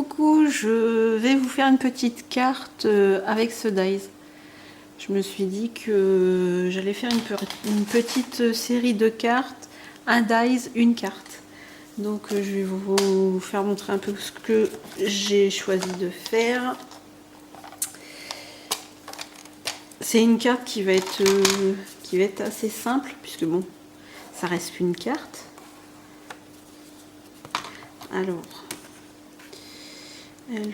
coucou, je vais vous faire une petite carte avec ce dies. Je me suis dit que j'allais faire une petite série de cartes, un dies, une carte. Donc je vais vous faire montrer un peu ce que j'ai choisi de faire. C'est une carte qui va être assez simple, puisque bon, ça reste qu'une carte. Alors, elles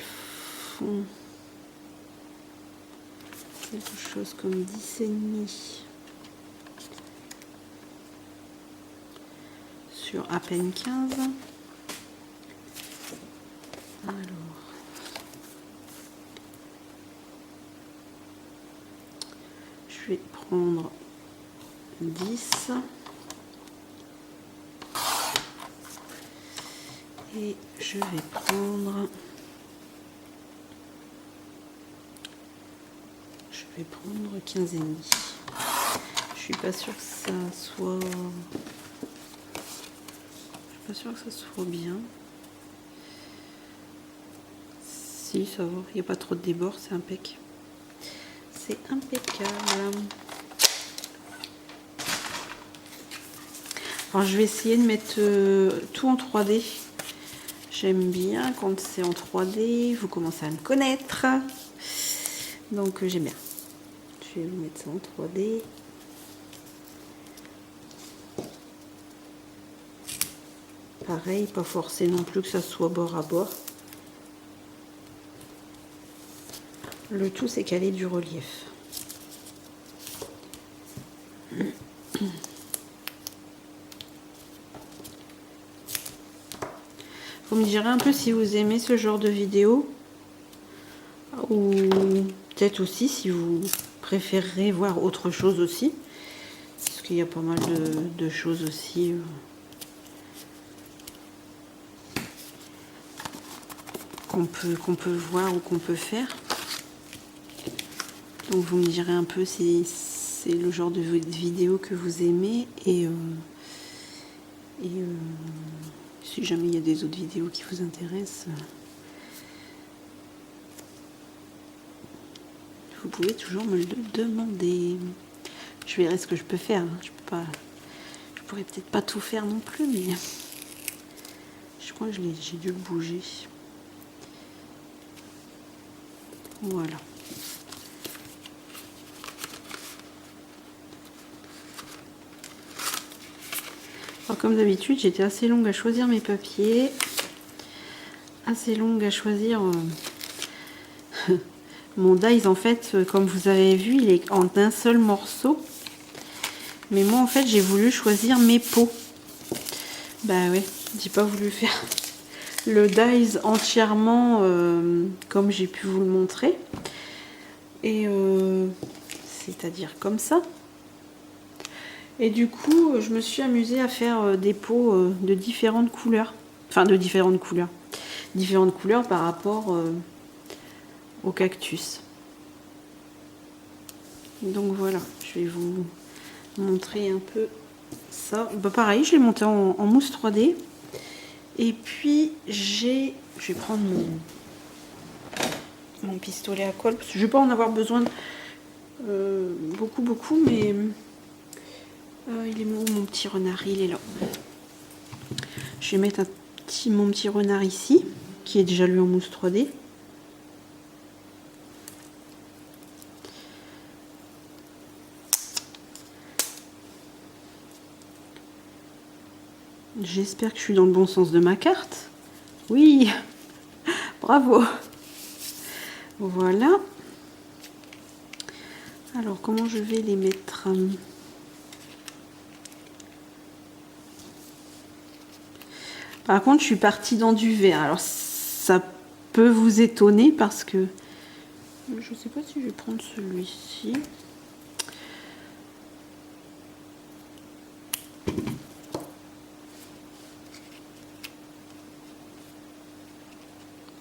font quelque chose comme 10,5 sur à peine 15. Alors, je vais prendre 10 et je vais prendre 15 et demi. Je suis pas sûre que ça soit bien. Si, ça va, il n'y a pas trop de débord, c'est impeccable. C'est impeccable. Alors je vais essayer de mettre tout en 3D. J'aime bien quand c'est en 3D, vous commencez à me connaître. Donc j'aime bien. Je vais vous mettre ça en 3D. Pareil, pas forcé non plus que ça soit bord à bord. Le tout, c'est qu'elle ait du relief. Vous me direz un peu si vous aimez ce genre de vidéo. Ou peut-être aussi si vous préférez voir autre chose aussi. Parce qu'il y a pas mal de choses aussi. Qu'on peut voir ou qu'on peut faire. Donc vous me direz un peu si c'est le genre de vidéo que vous aimez et si jamais il y a des autres vidéos qui vous intéressent, vous pouvez toujours me le demander. Je verrai ce que je peux faire. Je pourrais peut-être pas tout faire non plus, mais je crois que j'ai dû le bouger. Voilà. Alors, comme d'habitude, j'étais assez longue à choisir mes papiers. Assez longue à choisir mon dies. En fait, comme vous avez vu, il est en un seul morceau. Mais moi, en fait, j'ai voulu choisir mes pots. Bah ouais, j'ai pas voulu faire le dies entièrement comme j'ai pu vous le montrer. Et c'est-à-dire comme ça. Et du coup, je me suis amusée à faire des pots de différentes couleurs. Enfin, de différentes couleurs. Différentes couleurs par rapport au cactus. Donc voilà, je vais vous montrer un peu ça. Bah pareil, je l'ai monté en mousse 3D. Et puis, je vais prendre mon pistolet à colle. Parce que je ne vais pas en avoir besoin beaucoup, mais... il est où mon petit renard? Il est là. Je vais mettre mon petit renard ici, qui est déjà lui en mousse 3D. J'espère que je suis dans le bon sens de ma carte. Oui, bravo. Voilà. Alors, comment je vais les mettre? Par contre, je suis partie dans du vert. Alors, ça peut vous étonner parce que je ne sais pas si je vais prendre celui-ci.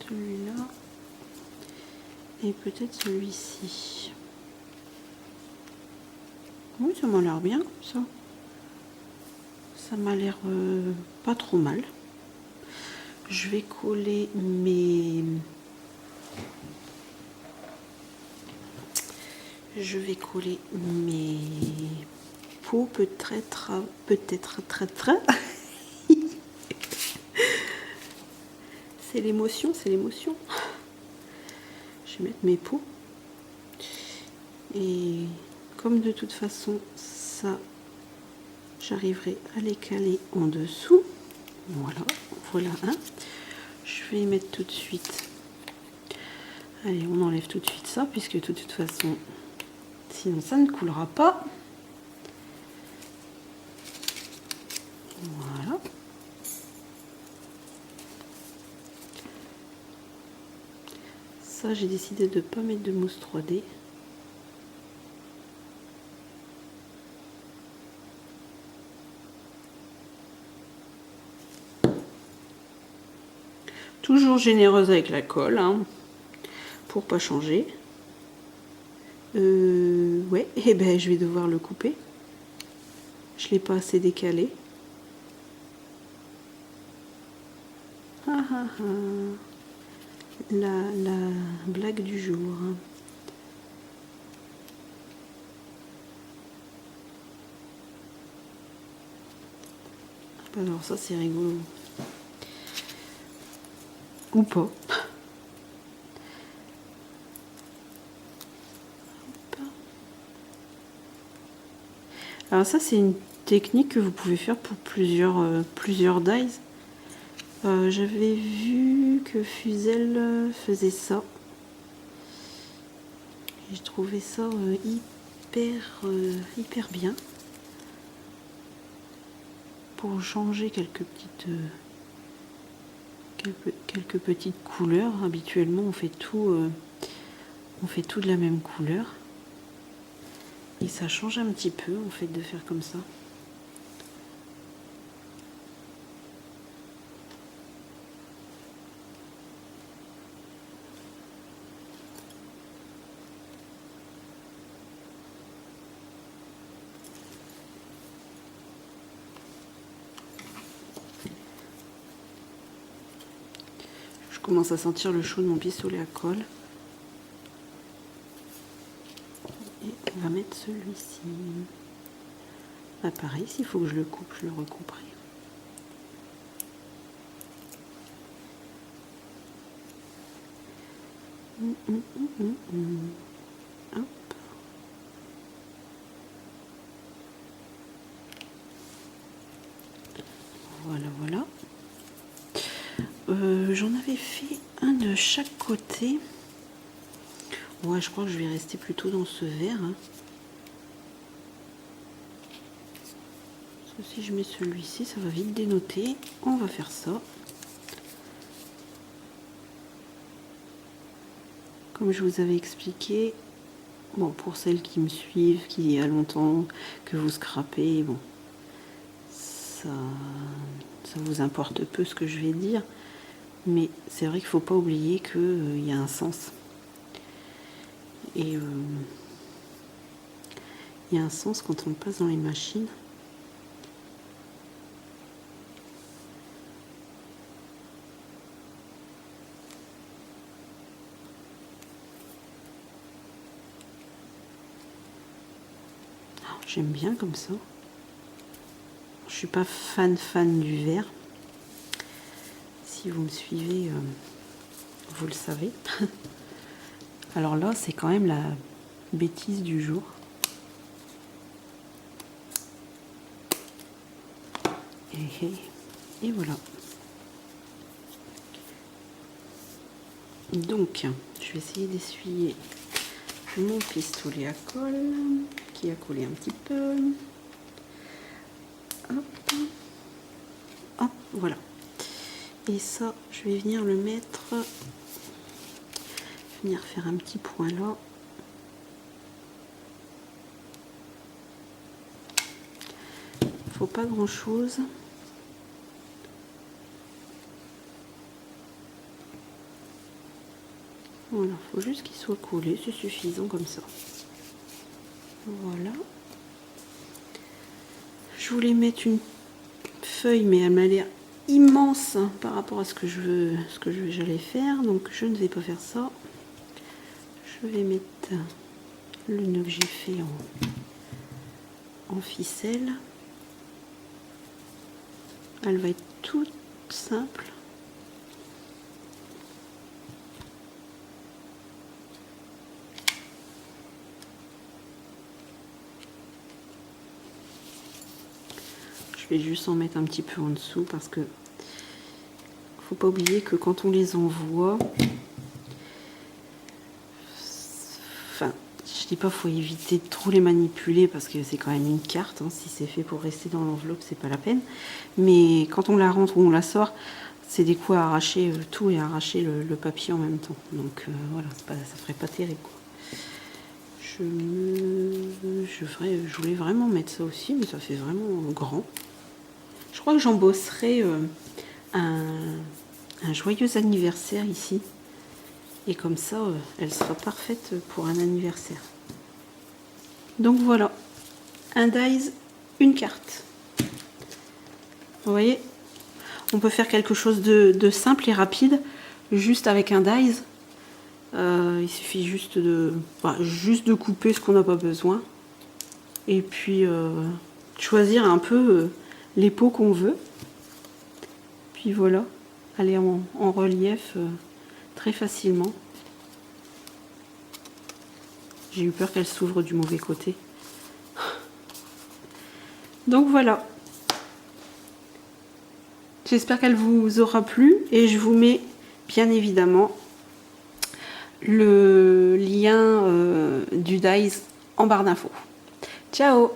Celui-là. Et peut-être celui-ci. Oui, ça m'a l'air bien, ça. Ça m'a l'air pas trop mal. je vais coller mes... pots peut-être très. C'est l'émotion, c'est l'émotion. Je vais mettre mes pots. Et comme de toute façon, ça, j'arriverai à les caler en dessous. Voilà un. Je vais y mettre tout de suite. Allez, on enlève tout de suite ça, puisque de toute façon, sinon ça ne coulera pas. Voilà. Ça, j'ai décidé de ne pas mettre de mousse 3D. Toujours généreuse avec la colle, hein, pour pas changer. Ouais, et ben je vais devoir le couper. Je l'ai pas assez décalé. La blague du jour. Alors ça c'est rigolo. Ou pas. Alors ça c'est une technique que vous pouvez faire pour plusieurs dies. J'avais vu que Fuzel faisait ça. Et je trouvais ça hyper bien. Pour changer quelques petites couleurs. Habituellement on fait tout de la même couleur. Et ça change un petit peu en fait de faire comme ça. Je commence à sentir le chaud de mon pistolet à colle. Et on va mettre celui-ci. Ah, pareil, s'il faut que je le coupe, je le recouperai. Hop. Voilà. J'en avais fait un de chaque côté. Ouais, je crois que je vais rester plutôt dans ce vert. Hein. Parce que si je mets celui-ci, ça va vite dénoter. On va faire ça. Comme je vous avais expliqué, bon, pour celles qui me suivent, qui il y a longtemps que vous scrapez, bon, ça vous importe peu ce que je vais dire. Mais c'est vrai qu'il ne faut pas oublier qu'il y a un sens. Et il y a un sens quand on passe dans les machines. J'aime bien comme ça. Je suis pas fan du vert. Si vous me suivez, vous le savez. Alors là, c'est quand même la bêtise du jour. Et voilà. Donc, je vais essayer d'essuyer mon pistolet à colle qui a collé un petit peu. Hop. Hop, voilà. Et ça, je vais venir le mettre, venir faire un petit point là. Faut pas grand chose. Voilà, faut juste qu'il soit collé, c'est suffisant comme ça. Voilà. Je voulais mettre une feuille, mais elle m'a l'air immense par rapport à ce que j'allais faire, donc je ne vais pas faire ça. Je vais mettre le nœud que j'ai fait en ficelle. Elle va être toute simple. Je vais juste en mettre un petit peu en dessous parce que faut pas oublier que quand on les envoie, enfin, je dis pas faut éviter de trop les manipuler parce que c'est quand même une carte, hein. Si c'est fait pour rester dans l'enveloppe, c'est pas la peine. Mais quand on la rentre ou on la sort, c'est des coups à arracher tout et à arracher le papier en même temps. Donc voilà, ça ferait pas terrible, quoi. Je voulais vraiment mettre ça aussi, mais ça fait vraiment grand. Je crois que j'embosserai un joyeux anniversaire ici. Et comme ça, elle sera parfaite pour un anniversaire. Donc voilà, un dies, une carte. Vous voyez, on peut faire quelque chose de simple et rapide, juste avec un dies. Il suffit juste de couper ce qu'on n'a pas besoin. Et puis, choisir un peu les pots qu'on veut. Puis voilà, aller en relief très facilement. J'ai eu peur qu'elle s'ouvre du mauvais côté. Donc voilà. J'espère qu'elle vous aura plu et je vous mets bien évidemment le lien du dies en barre d'infos. Ciao!